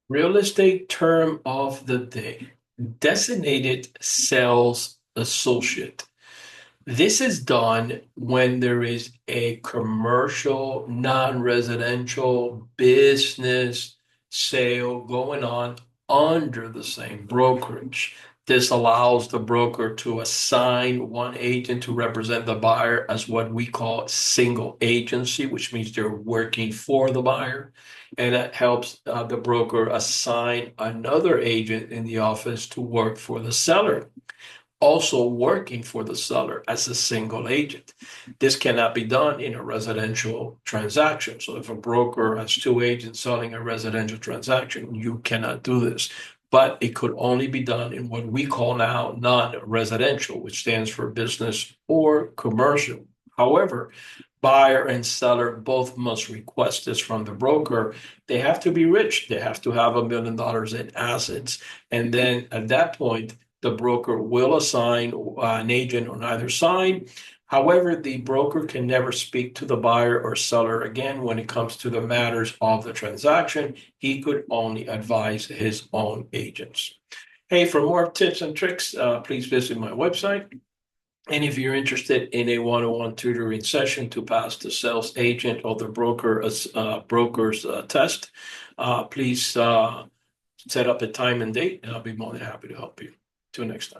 Real estate term of the day, designated sales associate. This is done when there is a commercial, non-residential business sale going on under the same brokerage. This allows the broker to assign one agent to represent the buyer as what we call single agency, which means they're working for the buyer. And that helps the broker assign another agent in the office to work for the seller, also working for the seller as a single agent. This cannot be done in a residential transaction. So if a broker has two agents selling a residential transaction, you cannot do this. But it could only be done in what we call now non-residential, which stands for business or commercial. However, buyer and seller both must request this from the broker. They have to be rich. They have to have $1 million in assets. And then at that point, the broker will assign an agent on either side. However, the broker can never speak to the buyer or seller again when it comes to the matters of the transaction. He could only advise his own agents. Hey, for more tips and tricks, please visit my website. And if you're interested in a one-on-one tutoring session to pass the sales agent or the broker's test, please set up a time and date, and I'll be more than happy to help you. Till next time.